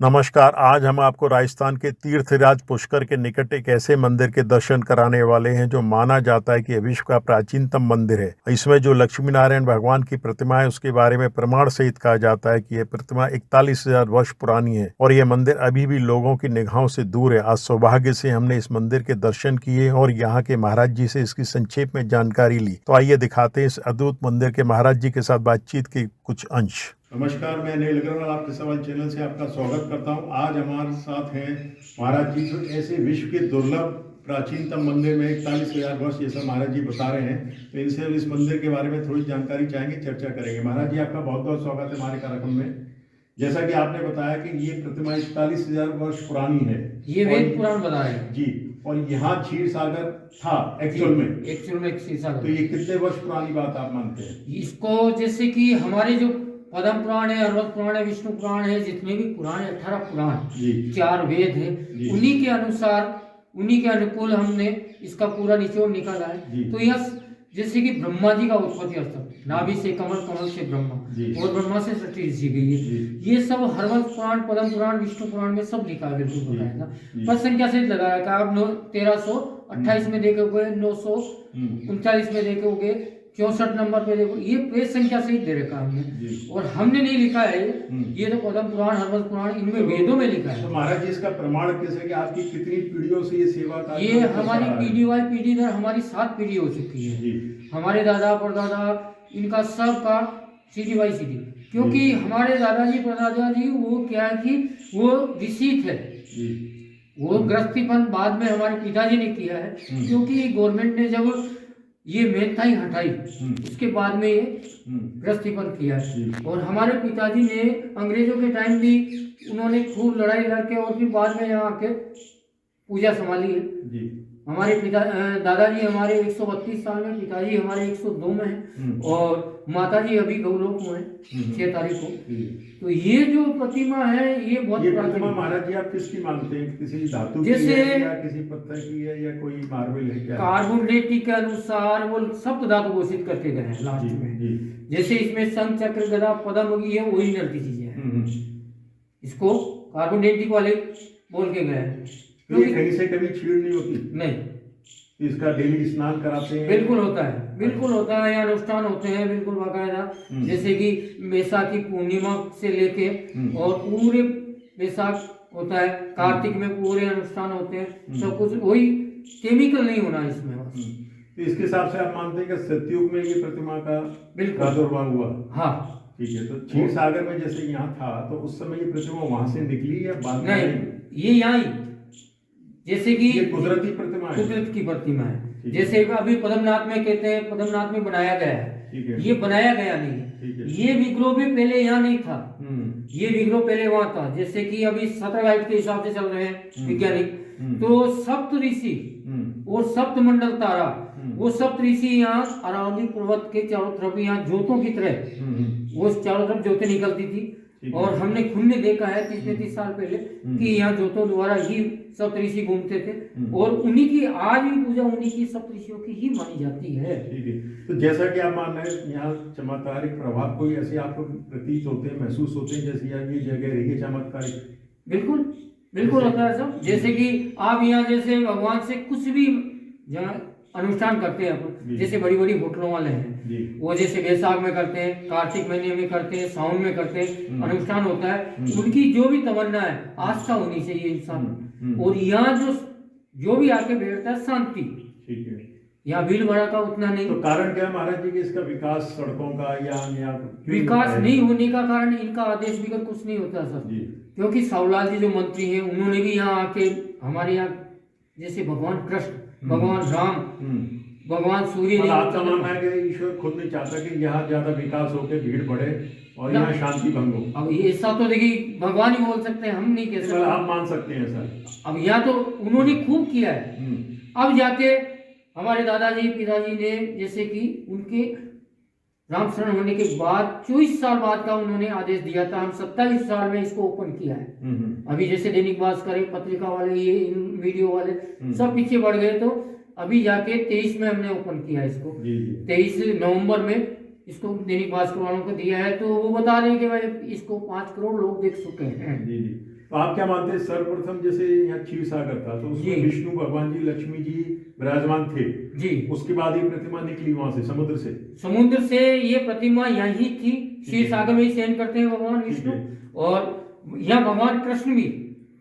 नमस्कार। आज हम आपको राजस्थान के तीर्थराज पुष्कर के निकट एक ऐसे मंदिर के दर्शन कराने वाले हैं जो माना जाता है कि विश्व का प्राचीनतम मंदिर है। इसमें जो लक्ष्मी नारायण भगवान की प्रतिमा है उसके बारे में प्रमाण सहित कहा जाता है कि यह प्रतिमा 41,000 वर्ष पुरानी है और यह मंदिर अभी भी लोगों की निगाहों से दूर है। आज सौभाग्य से हमने इस मंदिर के दर्शन किए और यहाँ के महाराज जी से इसकी संक्षेप में जानकारी ली। तो आइए दिखाते हैं इस अद्भुत मंदिर के महाराज जी के साथ बातचीत के कुछ अंश। नमस्कार, मैं अनिल अग्रवाल आपके सवाल चैनल से आपका स्वागत करता हूं। आज हमारे साथ हैं महाराज जी जो ऐसे विश्व के दुर्लभ प्राचीनतम मंदिर में 41,000 वर्ष जैसा महाराज जी बता रहे हैं। तो इनसे हम इस मंदिर के बारे में थोड़ी जानकारी चाहेंगे, चर्चा करेंगे। महाराज जी आपका बहुत बहुत स्वागत है हमारे कार्यक्रम में। जैसा कि आपने बताया कि ये प्रतिमा 41,000 वर्ष पुरानी है, ये वेद पुराण बता रहे हैं जी। और यहाँ क्षीर सागर था एक्चुअल में क्षीर सागर। तो ये कितने वर्ष पुरानी बात आप मानते हैं इसको? जैसे कि हमारे जो पद्म पुराण है, अरवल पुराण है, विष्णु पुराण है, जितने भी पुराण है 18 पुराण, 4 वेद है, उन्हीं के अनुसार उन्हीं के अनुकूल हमने इसका पूरा निचोड़ निकाला है। तो यह जैसे कि ब्रह्मा जी का उत्पत्ति स्थल, नाभि से कमल, कमल से ब्रह्मा और ब्रह्मा से सृष्टि रची गई है। ये सब हरवल पुराण, पद्म पुराण, विष्णु पुराण में सब लिखा है, बिल्कुल बताया था। पद संख्या से लगा रखा है। आप 1328 में देखोगे, 939 में देखोगे, 64 नंबर पे देखो, ये पेज संख्या से ही दे रखा हमने। और हमने नहीं लिखा है ये तो पद्म पुराण, हरवल पुराण, इनमें वेदों में लिखा है। तो महाराज जी इसका प्रमाण कैसे कि आपकी कितनी पीढ़ियों से ये सेवा का? ये हमारी पीढ़ी वाई पीढ़ी दर हमारी 7 पीढ़ी हो चुकी है। हमारे दादा परदादा इनका सब का सीढ़ी बाई सीढ़ी, क्योंकि हमारे दादाजी परदादा जी वो क्या है कि वो ऋषि थे। वो गृहस्थीपन बाद में हमारे पिताजी ने किया है, क्योंकि गवर्नमेंट ने जब ये मेहनताई हटाई उसके बाद में ये गृहस्थीपन किया है। और हमारे पिताजी ने अंग्रेजों के टाइम भी उन्होंने खूब लड़ाई लड़के और फिर बाद में यहाँ आके पूजा संभाली है। हमारे दादाजी हमारे 132 साल में, पिताजी हमारे 102 में है और माताजी अभी गौलोक में है 6 तारीख को। तो ये जो प्रतिमा है ये बहुत प्रतिमा महाराज जी आप किसकी मानते हैं? किसी धातु जैसे की है या किसी पत्थर की है या कोई मार्बल है क्या? कार्बन डेटिंग के अनुसार वो सप्त धातु घोषित करके गए हैं लास्ट में। जैसे इसमें शंख, चक्र, गदा, पद्म की है, ओरिजिनल की चीज है। इसको कार्बन डेटिंग वाले बोल के गए हैं। तो ये कहीं से कभी छीड़ नहीं होती? नहीं। इसका डेली स्नान कराते हैं? बिल्कुल होता है, बिल्कुल होता है। यहाँ अनुष्ठान होते हैं बिल्कुल बाकायदा। जैसे कि बैसाखी पूर्णिमा से लेके और पूरे बैसाख होता है, कार्तिक में पूरे अनुष्ठान होते हैं। सब कुछ वही, केमिकल नहीं होना इसमें। तो इसके हिसाब से आप मानते हैं कि सतयुग में ये प्रतिमा का प्रादुर्भाव हुआ? हाँ, ठीक है। तो क्षीर सागर में जैसे यहाँ था तो उस समय ये प्रतिमा वहां से निकली या बाद में? नहीं, ये यहाँ ही, जैसे कि ये कुदरती प्रतिमा है, कुदरत की प्रतिमा है। जैसे अभी पद्मनाथ में कहते हैं, पद्मनाथ में बनाया गया है, ये बनाया गया नहीं है। ये विग्रह भी पहले यहाँ नहीं था, ये विग्रह पहले वहां था। जैसे कि अभी सतराइट के हिसाब से चल रहे हैं वैज्ञानिक, तो सप्त ऋषि और सप्त मंडल तारा, वो सप्त ऋषि यहाँ अरावली पर्वत के चारों तरफ यहाँ ज्योतों की तरह वो चारों तरफ ज्योतें निकलती थी। और हमने खुद ने देखा है 30-35 साल पहले कि यहाँ ज्योतों द्वारा ही सप्त ऋषि घूमते थे और उन्हीं की आज भी पूजा उन्हीं की सप्त ऋषियों की ही मानी जाती है। ठीक है। तो जैसा कि आप मान रहे हैं यहाँ चमत्कारिक प्रभाव कोई ऐसे आपको प्रतीत होते हैं, महसूस होते हैं जैसे यार ये जगह रही है चमत्कारिक? बिल्कुल बिल्कुल होता है सब। जैसे कि आप यहाँ जैसे भगवान से कुछ भी अनुष्ठान करते हैं अपन, जैसे बड़ी बड़ी होटलों वाले हैं वो जैसे बैसाख में करते हैं, कार्तिक महीने में करते हैं, सावन में करते हैं, अनुष्ठान होता है। उनकी जो भी तमन्ना है, आस्था होनी चाहिए इंसान। और यहाँ जो भी आके बैठता है शांति। ठीक है। यहाँ भीड़ भड़ा का उतना नहीं। तो कारण क्या महाराज जी कि इसका विकास सड़कों का या विकास नहीं होने का कारण इनका आदेश भी कुछ नहीं होता सर। क्योंकि सावलाल जी जो मंत्री हैं उन्होंने भी यहाँ आके हमारे यहाँ जैसे भगवान कृष्ण, भगवान राम, भगवान सूर्य ने, आपका मानना है कि ईश्वर खुद नहीं चाहता कि यहाँ ज्यादा विकास होकर भीड़ बढ़े और यहाँ शांति भंग हो? अब ऐसा तो देखिए भगवान ही बोल सकते हैं, हम नहीं कह सकते। आप मान सकते हैं सर? अब यहाँ तो उन्होंने खूब किया है। अब जाके हमारे दादाजी पिताजी ने जैसे कि उनके राम शरण होने के बाद 24 साल बाद का उन्होंने आदेश दिया था। हम 27 साल में इसको ओपन किया है। अभी जैसे दैनिक भास्कर, पत्रिका वाले, ये वीडियो वाले सब पीछे बढ़ गए, तो अभी जाके 23 में हमने ओपन किया इसको। 23 नवंबर में इसको दैनिक भास्कर वालों को दिया है। तो वो बता रहे हैं कि भाई इसको 5 करोड़ लोग देख चुके हैं। तो आप क्या मानते हैं, सर्वप्रथम जैसे यहाँ क्षीर सागर था तो उसमें जी। विष्णु भगवान जी, लक्ष्मी जी विराजमान थे, जी, उसके बाद ये प्रतिमा निकली वहां से समुद्र से? समुद्र से ये प्रतिमा यही थी, क्षीर सागर में ही शयन करते हैं भगवान विष्णु। और यहाँ भगवान कृष्ण भी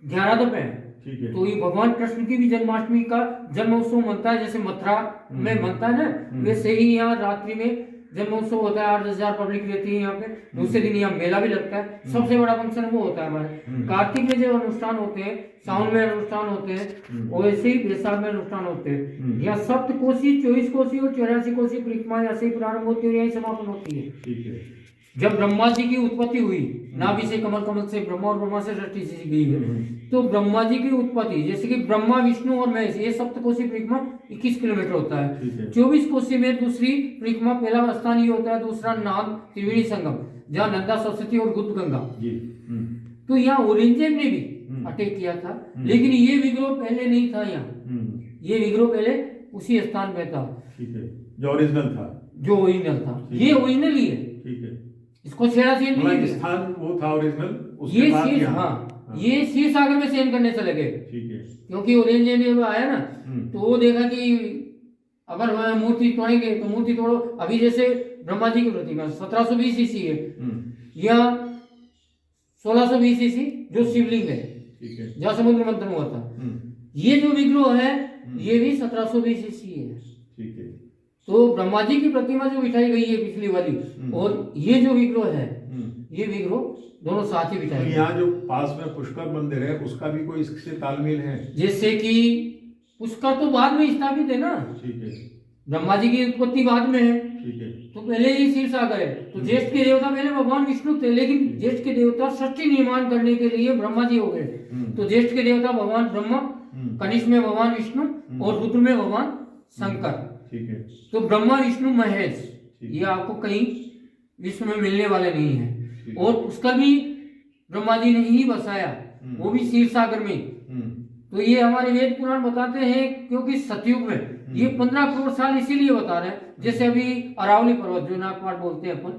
11 पे है। ठीक है। तो ये भगवान कृष्ण की भी जन्माष्टमी का जन्मोत्सव मनता है, जैसे मथुरा में मनता है ना, वैसे ही यहाँ रात्रि में जन्मोत्सव होता है। 8-10 हजार पब्लिक रहती है यहाँ पे। दूसरे दिन यहाँ मेला भी लगता है। सबसे बड़ा फंक्शन वो होता है हमारे। कार्तिक में जो अनुष्ठान होते हैं, सावन में अनुष्ठान होते हैं, और ऐसे ही वैशाख में अनुष्ठान होते हैं। यहाँ सप्तकोशी, 24 कोशी और 84 कोशी परिक्रमा ऐसे ही प्रारंभ होती है, यही समापन होती है। ठीक है। जब ब्रह्मा जी की उत्पत्ति हुई, नाभि से कमल, कमल से ब्रह्मा और ब्रह्मा से सृष्टि सी गई है, तो ब्रह्मा जी की उत्पत्ति, जैसे कि ब्रह्मा, विष्णु और महेश, ये सप्तकोशी परिक्रमा 21 किलोमीटर होता है। 24 कोशी में दूसरी परिक्रमा, पहला स्थान ये होता है, दूसरा नाग त्रिवेणी संगम, जहाँ नंदा, सरस्वती और गुप्त गंगा। तो यहाँ औरंगजेब ने भी अटैक किया था, लेकिन ये विग्रह पहले नहीं था यहाँ। ये विग्रह पहले उसी स्थान पे था। ठीक है, जो ओरिजिनल था। जो ओरिजिनल था, ये ओरिजिनल ही है। ठीक है। इसको छेड़ा छेड़ नहीं, स्थान वो था ओरिजिनल, उसके ये बाद शीश, यहाँ। हाँ, ये क्षीर सागर में शयन करने चले गए। ठीक है। क्योंकि औरंगजेब जब आया ना, तो वो देखा कि अगर वह मूर्ति तोड़ेंगे तो मूर्ति तोड़ो। अभी जैसे ब्रह्मा जी की प्रतिमा 1720 ईस्वी है, या 1620 ईस्वी जो शिवलिंग है, ठीक है, जहाँ समुद्र मंथन हुआ था। ये जो विग्रह है ये भी 1720 ईस्वी है। ठीक है। तो ब्रह्मा जी की प्रतिमा जो बिठाई गई है पिछली वाली, और ये जो विग्रह है, ये विग्रह दोनों साथ ही बिठाए। तो यहाँ जो पास में पुष्कर मंदिर है उसका भी कोई इससे तालमेल है? जैसे कि पुष्कर तो बाद में स्थापित है ना। ठीक है। ब्रह्मा जी की उत्पत्ति बाद में है। ठीक है। तो पहले ही क्षीर सागर है। तो ज्येष्ठ के देवता पहले भगवान विष्णु थे, लेकिन ज्येष्ठ के देवता सृष्टि निर्माण करने के लिए ब्रह्मा जी हो गए। तो ज्येष्ठ के देवता भगवान ब्रह्मा, कनिष्ठ में भगवान विष्णु, और रुद्र में भगवान शंकर। ठीक है। तो ब्रह्मा, विष्णु, महेश, ये आपको कहीं विश्व में मिलने वाले नहीं है। और पुष्कर भी ब्रह्मा जी ने ही बसाया, वो भी क्षीर सागर में। तो ये हमारे वेद पुराण बताते हैं, क्योंकि सतयुग में ये 15 करोड़ साल इसीलिए बता रहे हैं। जैसे अभी अरावली पर्वत जो नागपाट बोलते हैं अपन,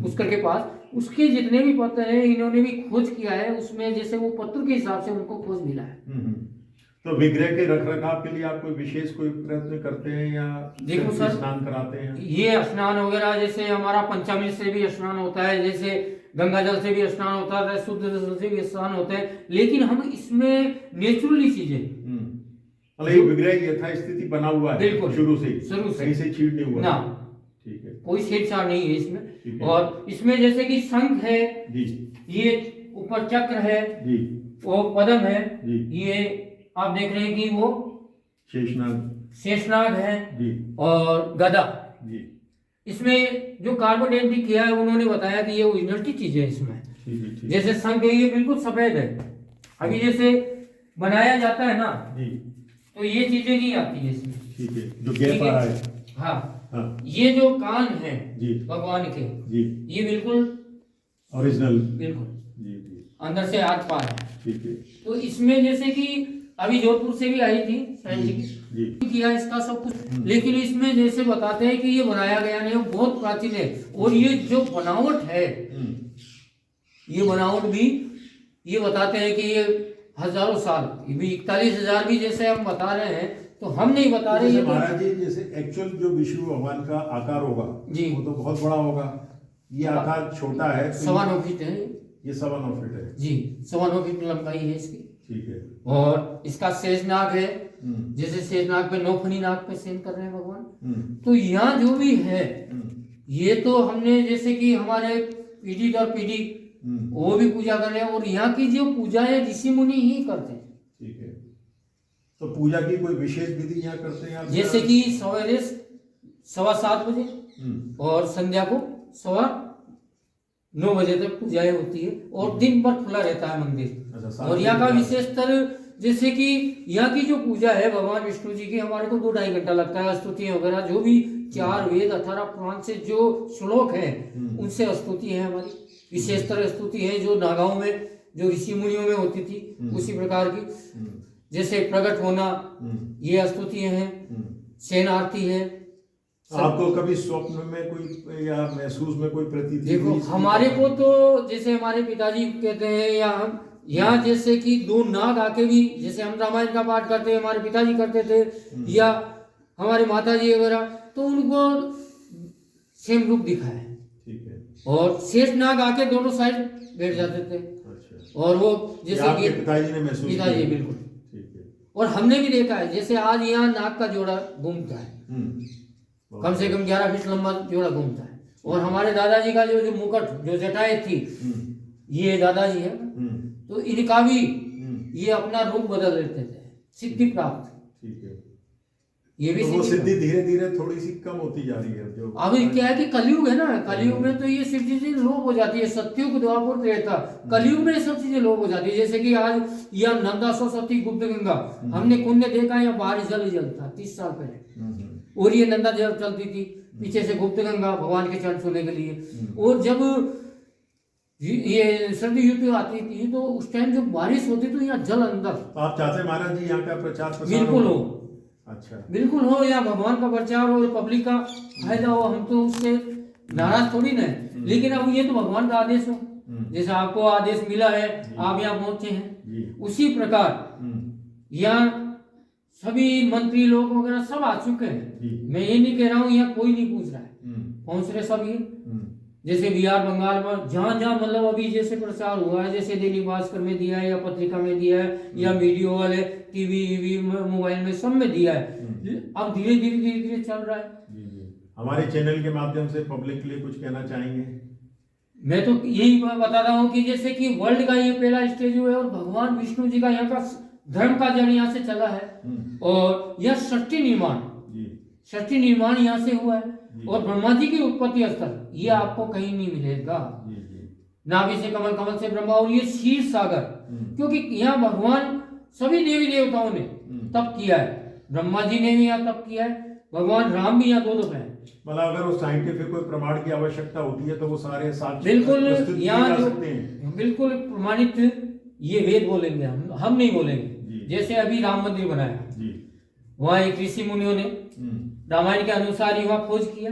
पुष्कर के पास, उसके जितने भी पत्थर हैं इन्होंने भी खोज किया है, उसमें जैसे वो पत्थर के हिसाब से उनको खोज मिला है। तो विग्रह के रख रखाव के लिए आप कोई विशेष कोई प्रयत्न करते हैं या देखो सर, स्नान कराते हैं? ये स्नान वगैरह जैसे हमारा पंचामृत से भी स्नान होता है, जैसे गंगा जल से भी स्नान होता है, शुद्ध जल से भी स्नान होता है, लेकिन हम इसमें नेचुरली चीजें, मतलब विग्रह यथास्थिति बना हुआ है बिल्कुल शुरू से, कहीं से छीड़ नहीं हुआ ना। ठीक है, कोई छेड़छाड़ नहीं है इसमें। और इसमें जैसे कि शंख है जी, ये ऊपर चक्र है जी, वो पद्म है जी, ये आप देख रहे हैं कि वो शेषनाग है जी, और गदा जी। इसमें जो कार्बन डेटिंग किया है उन्होंने बताया कि ये ओरिजिनलिटी चीज है इसमें। जैसे शंख है ये बिल्कुल सफेद है, अभी जैसे बनाया जाता है ना जी, तो ये चीजें नहीं आती है इसमें। ठीक है, जो गैप आ रहा है। हाँ, ये जो कान है जी भगवान के जी, ये बिल्कुल ओरिजिनल, बिल्कुल जी जी, अंदर से हाथ पार है। ठीक है। तो इसमें जैसे कि अभी जोधपुर से भी आई थी साइंटिफिक किया इसका सब कुछ, लेकिन इसमें जैसे बताते हैं कि ये बनाया गया नहीं, वो बहुत प्राचीन है। और ये जो बनावट है, ये बनावट भी ये बताते हैं कि ये हजारों साल, ये भी 41,000 भी जैसे हम बता रहे हैं, तो हम नहीं बता रहे। महाराज जी, जैसे एक्चुअल जो विष्णु भगवान का आकार होगा जी, वो तो बहुत बड़ा होगा, ये आकार छोटा है। 9.25 फीट है ये, 9.25 फीट है जी, 9.25 फीट लंबाई है इसकी। ठीक है। और इसका शेषनाग है, जैसे शेषनाग पे 9 फनी नाग पे शयन कर रहे हैं भगवान। तो यहाँ जो भी है ये तो हमने जैसे कि हमारे पीढ़ी दर पीढ़ी वो भी पूजा कर रहे हैं, और यहाँ की जो पूजा है ऋषि मुनि ही करते हैं। ठीक है। तो पूजा की कोई विशेष विधि यहाँ करते हैं आप? जैसे कि सवेरे 7:15 बजे और संध्या को 9:15 बजे तक पूजाएं होती है, और दिन भर खुला रहता है मंदिर। और यहाँ का विशेषतर जैसे कि यहाँ की जो पूजा है भगवान विष्णु जी की, हमारे को 2-2.5 घंटा लगता है। स्तुतियां वगैरह जो भी 4 वेद 18 पुराण से जो श्लोक है उनसे स्तुति है हमारी, विशेषतर स्तुति है जो नागाओं में जो ऋषि मुनियों में होती थी उसी प्रकार की। जैसे प्रकट होना, ये स्तुति है, शयन आरती है। आपको कभी स्वप्न में कोई या महसूस में कोई प्रतीति? देखो हमारे को तो जैसे हमारे पिताजी कहते हैं, या हम यहाँ जैसे कि दो नाग आके भी, जैसे हम रामायण का पाठ करते हैं, हमारे पिताजी करते थे या हमारे माताजी वगैरह, तो उनको सेम रूप दिखा है। ठीक है। और शेष नाग आके दोनों साइड बैठ जाते थे। अच्छा। और वो जैसे आपके कि पिताजी ने महसूस किया? पिताजी, बिल्कुल। ठीक है। और हमने भी देखा है, जैसे आज यहाँ नाग का जोड़ा घूमता है, कम से कम 11 फीट लंबा जोड़ा घूमता है। और हमारे दादाजी का जो मुकुट, जो जटाएं थी, ये दादाजी है, तो इनका भी ये अपना रूप बदल लेते थे, सिद्धि प्राप्त। ठीक है। ये भी तो वो सिद्धि धीरे धीरे थोड़ी सी कम होती जा रही है जो अभी क्या है कि कलयुग है ना, कलयुग में तो ये सब चीजें लोप हो जाती है। सत्युग, द्वापर, त्रेता, कलयुग में ये सब चीजें लोप हो जाती है। जैसे कि आज यह नंदा, सरस्वती, गुप्त गंगा, हमने कुंड देखा है, यहाँ बारिश जल ही जलता 30 साल पहले। और ये नंदा जल चलती थी, पीछे से गुप्त गंगा भगवान के चरण छूने के लिए। और जब ये सर्दी ऋतु आती थी तो उस टाइम जब बारिश होती तो यहाँ जल अंदर। तो आप चाहते हैं महाराज जी यहाँ का प्रचार प्रसार बिल्कुल हो। अच्छा, बिल्कुल हो, या भगवान का प्रचार हो, पब्लिक का फायदा हो, हम तो उससे नाराज थोड़ी ना है। लेकिन अब ये तो भगवान का आदेश हो, जैसे आपको आदेश मिला है, आप यहाँ पहुंचे हैं, उसी प्रकार यहाँ सभी मंत्री लोग वगैरह सब आ चुके हैं। मैं ये नहीं कह रहा हूँ यहाँ कोई नहीं पूछ रहा है, पहुंच रहे सब ये। जैसे बिहार, बंगाल में जहाँ जहाँ मतलब अभी जैसे प्रचार हुआ है, जैसे दैनिक भास्कर में दिया है, या पत्रिका में दिया है, या मीडिया वाले टीवी मोबाइल में सब में दिया है। अब धीरे धीरे धीरे धीरे चल रहा है। हमारे चैनल के माध्यम से पब्लिक के लिए कुछ कहना चाहेंगे? मैं तो यही बता रहा हूँ कि जैसे कि वर्ल्ड का ये पहला स्टेज है, और भगवान विष्णु जी का यहाँ का धर्म का जड़ यहाँ से चला है, और यह सृष्टि निर्माण यहाँ से हुआ है। और ब्रह्मा जी की उत्पत्ति स्थल ये आपको कहीं नहीं मिलेगा। नाभि से कमल, कमल से ब्रह्मा, और ये क्षीर सागर, क्योंकि यहाँ भगवान सभी देवी देवताओं ने तप किया है। ब्रह्मा जी ने भी यहाँ तप किया है, भगवान राम भी यहाँ दो दफे हैं। मतलब अगर वो साइंटिफिक कोई प्रमाण की आवश्यकता होती है तो वो सारे साक्ष्य बिल्कुल यहाँ सकते हैं, बिल्कुल प्रमाणित ये वेद बोलेंगे, हम नहीं बोलेंगे। जैसे अभी राम मंदिर बनाया, वहाँ एक ऋषि मुनियों ने रामायण के अनुसार ही वहाँ खोज किया,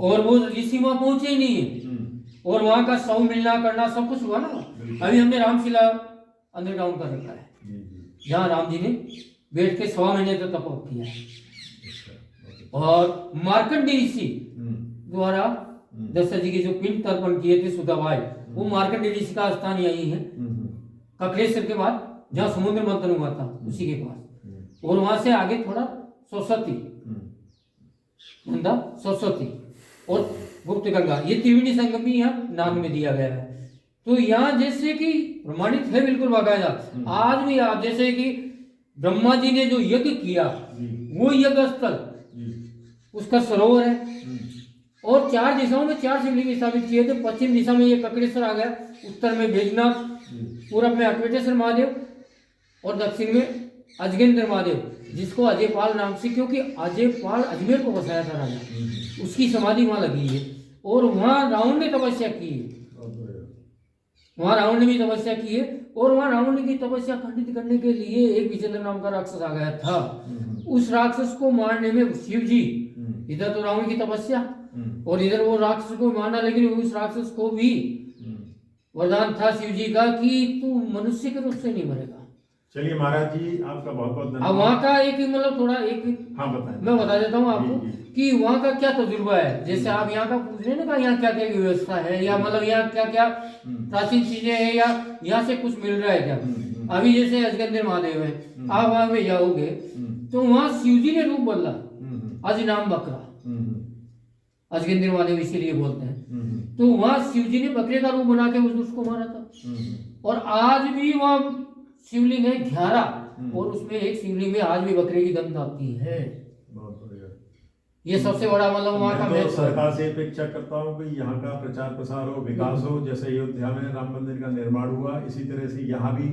और वो ऋषि वहाँ पहुंचे ही नहीं है, और वहाँ का शव मिलना करना सब कुछ हुआ ना। अभी हमने रामशिला अंडरग्राउंड कर रखा है, जहाँ राम जी ने बैठ के 1.25 महीने तक तप किया है। और मार्कंडेय ऋषि द्वारा दशरथ जी के जो पिंड तर्पण किए थे सुदाबाई, वो मार्कंडेय ऋषि का स्थान यही है, कपिलेश्वर के बाद जहाँ समुद्र मंथन हुआ था उसी के पास। और वहां से आगे थोड़ा सरस्वती, सरस्वती और गुप्त गंगा, ये त्रिवेणी संगम भी यहाँ नाम में दिया गया है। तो यहाँ जैसे कि प्रमाणित है बिल्कुल बाकायदा। आज भी आप जैसे कि ब्रह्मा जी ने जो यज्ञ किया, वो यज्ञ स्थल, उसका सरोवर है, और 4 दिशाओं में 4 शिवलिंग स्थापित किए थे। पश्चिम दिशा में ये कपिलेश्वर आ गया, उत्तर में बैजनाथ, पूरब में अकवेटेश्वर महादेव, और दक्षिण में अजगेंद्र महादेव, जिसको अजयपाल नाम से, क्योंकि अजयपाल अजमेर को बसाया था राजा, उसकी समाधि वहां लगी है। और वहां रावण ने तपस्या की है, वहां रावण ने भी तपस्या की है। और वहां रावण की तपस्या खंडित करने के लिए एक विचंद्र नाम का राक्षस आ गया था। उस राक्षस को मारने में शिव जी, इधर तो रावण की तपस्या और इधर वो राक्षस को मारना, लेकिन उस राक्षस को भी वरदान था शिव जी का कि तू मनुष्य के रूप से नहीं मरेगा। चलिए महाराज जी, आपका बहुत बहुत धन्यवाद। अब वहाँ का एक मतलब थोड़ा एक हाँ बताएं, मैं बता देता हूँ आपको कि वहाँ का क्या तजुर्बा है। जैसे आप यहाँ का पूछ रहे हैं ना, यहाँ क्या क्या व्यवस्था है, या मतलब यहाँ क्या क्या प्राचीन चीजें हैं, या यहाँ से कुछ मिल रहा है क्या। अभी जैसे अजगेंद्र महादेव है, आप वहाँ पे जाओगे तो वहाँ शिव जी ने रूप बदला, अज नाम बकरा, अजगेंद्र महादेव इसीलिए बोलते हैं। तो वहाँ शिव जी ने बकरे का रूप बना के उसको मारा था। और आज भी वहाँ शिवलिंग है 11, और उसमें एक शिवलिंग में आज भी बकरे की दंत आती है। बहुत बढ़िया। ये सबसे बड़ा मतलब वहाँ का। मैं सरकार से अपेक्षा करता हूँ कि यहाँ का प्रचार प्रसार हो, विकास हो। जैसे अयोध्या में राम मंदिर का निर्माण हुआ, इसी तरह से यहाँ भी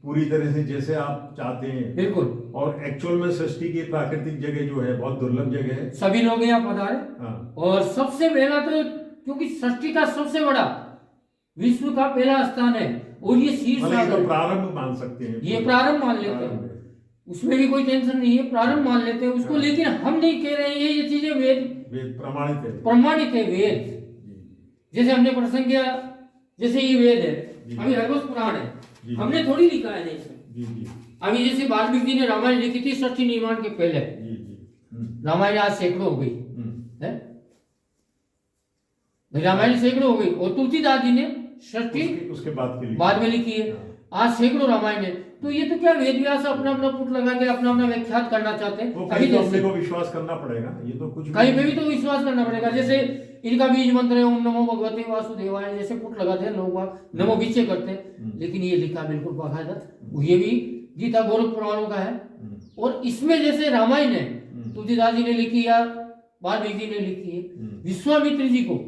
पूरी तरह से जैसे आप चाहते हैं। बिल्कुल। और एक्चुअल में सृष्टि की प्राकृतिक जगह जो है बहुत दुर्लभ जगह है, सभी लोग यहाँ पधारे। हाँ। और सबसे पहला तो क्योंकि सृष्टि का सबसे बड़ा विश्व का पहला स्थान है, और ये शीर्ष तो प्रारंभ मान सकते हैं, ये प्रारंभ मान लेते हैं, उसमें भी कोई टेंशन नहीं है, प्रारंभ मान लेते हैं उसको। लेकिन हम नहीं कह रहे हैं ये चीजें वेद प्रमाणित है वेद। जैसे हमने प्रसंग किया, जैसे ये वेद है, अभी हरघोष पुराण है, जी। हमने थोड़ी लिखा है नहीं इसमें। जी जी अभी जैसे वाल्मीकि जी ने रामायण लिखी थी सृष्टि निर्माण के पहले, जी जी रामायण आज सैकड़ों हो गई है, रामायण सैकड़ों हो गई, और तुलसीदास जी ने सृष्टि उसके बाद बाद में लिखी है। आज सैकड़ों रामायण है, तो ये तो क्या वेद व्यास अपना अपना पुट लगा के अपना अपना व्याख्यात करना चाहते हैं। अभी तो अपने को विश्वास करना पड़ेगा, ये तो कुछ कहीं पे भी तो विश्वास करना पड़ेगा। जैसे इनका बीज मंत्र है ओम नमो भगवते वासुदेवाय, जैसे पुट लगाते हैं लोग नमो बीचे करते हैं, लेकिन ये लिखा बिल्कुल बाकायदा, ये भी गीता गौरव पुराणों का है। और इसमें जैसे रामायण है तुलसीदास जी ने लिखी या वाल्मीकि जी ने लिखी है, विश्वामित्र जी को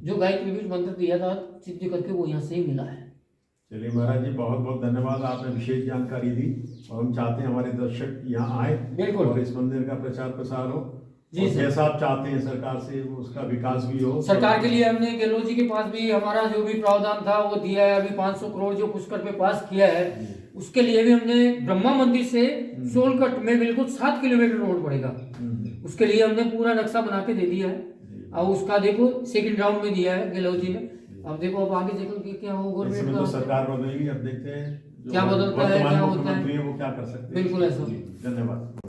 जो गायत्री बीज मंत्र दिया था सिद्ध करके वो यहाँ से ही मिला है। चलिए महाराज जी, बहुत बहुत धन्यवाद, आपने विशेष जानकारी दी, और हम चाहते हैं हमारे दर्शक यहाँ आए बिल्कुल, और इस मंदिर का प्रचार प्रसार हो जी सर। जैसा आप चाहते हैं सरकार से उसका विकास भी हो। सरकार के लिए हमने गहलोत जी के पास भी हमारा जो भी प्रावधान था वो दिया है। अभी 500 करोड़ जो पुष्कर पे पास किया है, उसके लिए भी हमने ब्रह्मा मंदिर से सोलकट में बिल्कुल 7 किलोमीटर रोड पड़ेगा, उसके लिए हमने पूरा नक्शा बना के दे दिया है। और उसका देखो सेकंड राउंड में दिया है गहलोत जी ने। अब देखो अब आगे देखो कि क्या हो, गवर्नमेंट तो सरकार बदलेगी, अब देखते हैं क्या बदलता है, क्या होता है, वो क्या कर सकते हैं। बिल्कुल ऐसा। धन्यवाद।